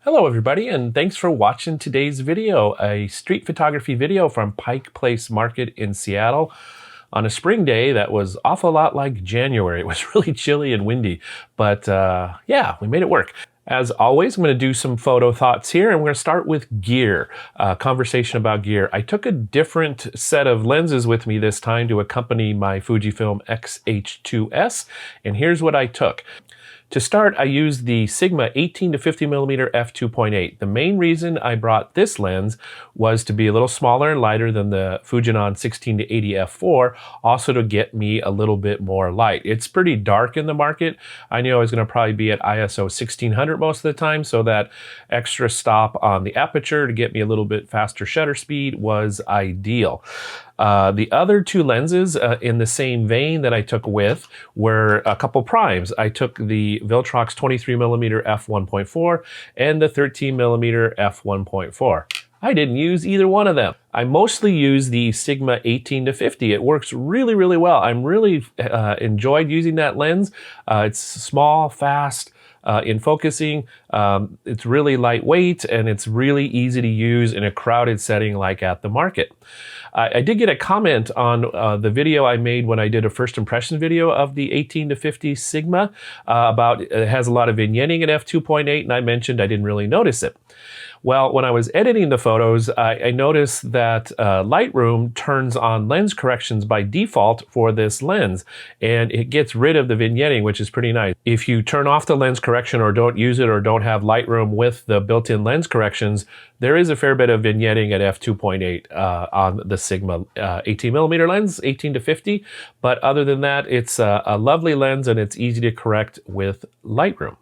Hello everybody, and thanks for watching today's video, a street photography video from Pike Place Market in Seattle on a spring day that was awful lot like January. It was really chilly and windy, but yeah, we made it work. As always, I'm going to do some photo thoughts here, and we're going to start with gear, conversation about gear. I took a different set of lenses with me this time to accompany my Fujifilm X-H2S, and here's what I took. To start, I used the Sigma 18 to 50mm f2.8. The main reason I brought this lens was to be a little smaller and lighter than the Fujinon 16 to 80 f4, also to get me a little bit more light. It's pretty dark in the market. I knew I was going to probably be at ISO 1600 most of the time, so that extra stop on the aperture to get me a little bit faster shutter speed was ideal. The other two lenses in the same vein that I took with were a couple primes. I took the Viltrox 23mm f1.4 and the 13mm f1.4. I didn't use either one of them. I mostly use the Sigma 18 to 50. It works really, really well. I'm really enjoyed using that lens. It's small, fast, in focusing. It's really lightweight, and it's really easy to use in a crowded setting like at the market. I did get a comment on the video I made when I did a first impression video of the 18 to 50 Sigma about it has a lot of vignetting at f2.8, and I mentioned I didn't really notice it. Well, when I was editing the photos, I noticed that Lightroom turns on lens corrections by default for this lens, and it gets rid of the vignetting, which is pretty nice. If you turn off the lens correction or don't use it or don't have Lightroom with the built-in lens corrections, there is a fair bit of vignetting at f2.8 on the Sigma 18mm lens, 18 to 50, but other than that, it's a lovely lens and it's easy to correct with Lightroom.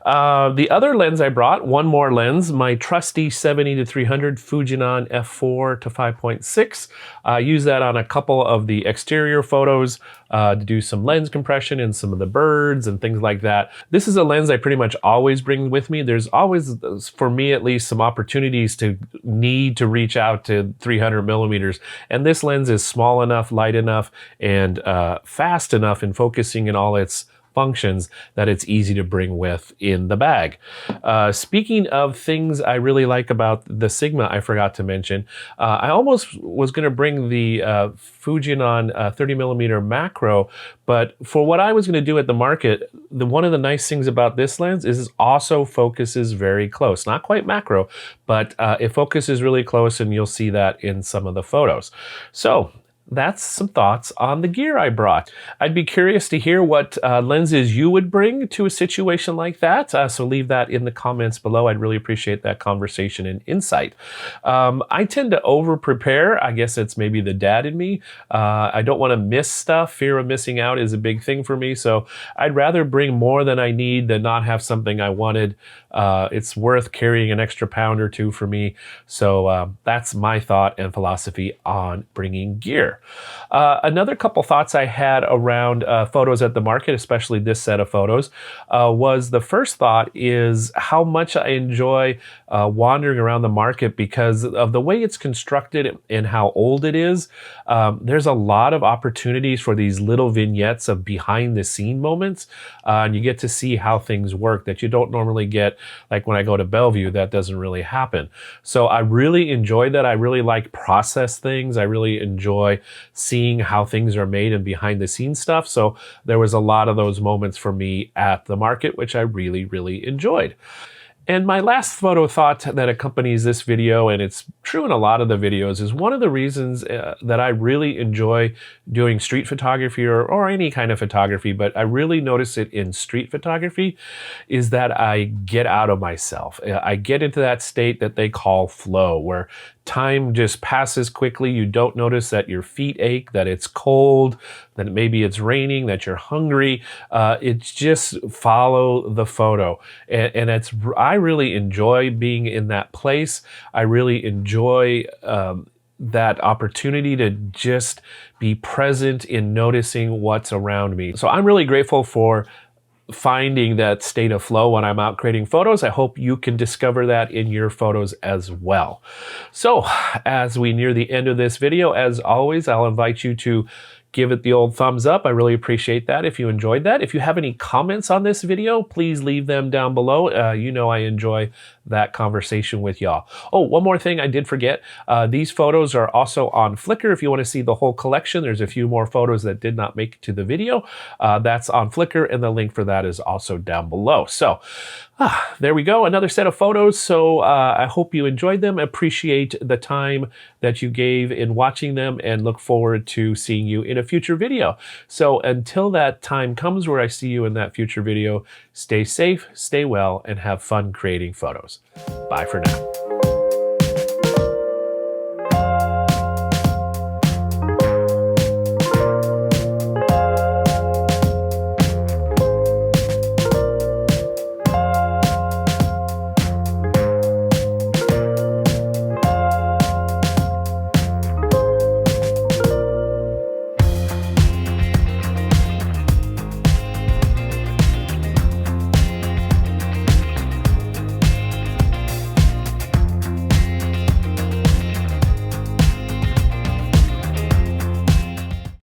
The other lens I brought, one more lens, my trusty 70 to 300 Fujinon f4 to 5.6. I use that on a couple of the exterior photos to do some lens compression and some of the birds and things like that. This is a lens I pretty much always bring with me. There's always, for me at least, some opportunities to need to reach out to 300mm, and this lens is small enough, light enough, and fast enough in focusing in all its functions that it's easy to bring with in the bag. Speaking of things I really like about the Sigma, I forgot to mention, I almost was going to bring the Fujinon 30mm macro, but for what I was going to do at the market, one of the nice things about this lens is it also focuses very close. Not quite macro, but it focuses really close, and you'll see that in some of the photos. So that's some thoughts on the gear I brought. I'd be curious to hear what lenses you would bring to a situation like that, so leave that in the comments below. I'd really appreciate that conversation and insight. I tend to over-prepare. I guess it's maybe the dad in me. I don't want to miss stuff. Fear of missing out is a big thing for me, so I'd rather bring more than I need than not have something I wanted. It's worth carrying an extra pound or two for me, so that's my thought and philosophy on bringing gear. Another couple thoughts I had around photos at the market, especially this set of photos, was the first thought is how much I enjoy wandering around the market because of the way it's constructed and how old it is. There's a lot of opportunities for these little vignettes of behind the scene moments, and you get to see how things work that you don't normally get. Like when I go to Bellevue, that doesn't really happen. So I really enjoy that. I really like process things. I really enjoy seeing how things are made and behind the scenes stuff. So there was a lot of those moments for me at the market, which I really, really enjoyed. And my last photo thought that accompanies this video, and it's true in a lot of the videos, is one of the reasons that I really enjoy doing street photography or any kind of photography, but I really notice it in street photography, is that I get out of myself. I get into that state that they call flow, where time just passes quickly. You don't notice that your feet ache, that it's cold, that maybe it's raining, that you're hungry. It's just follow the photo. And I really enjoy being in that place. I really enjoy that opportunity to just be present in noticing what's around me. So I'm really grateful for finding that state of flow when I'm out creating photos. I hope you can discover that in your photos as well. So as we near the end of this video, as always, I'll invite you to give it the old thumbs up. I really appreciate that if you enjoyed that. If you have any comments on this video, please leave them down below. You know I enjoy that conversation with y'all. Oh, one more thing I did forget. These photos are also on Flickr. If you want to see the whole collection, there's a few more photos that did not make it to the video. That's on Flickr, and the link for that is also down below. So there we go, another set of photos. So I hope you enjoyed them. Appreciate the time that you gave in watching them, and look forward to seeing you in a future video. So until that time comes where I see you in that future video, stay safe, stay well, and have fun creating photos. Bye for now.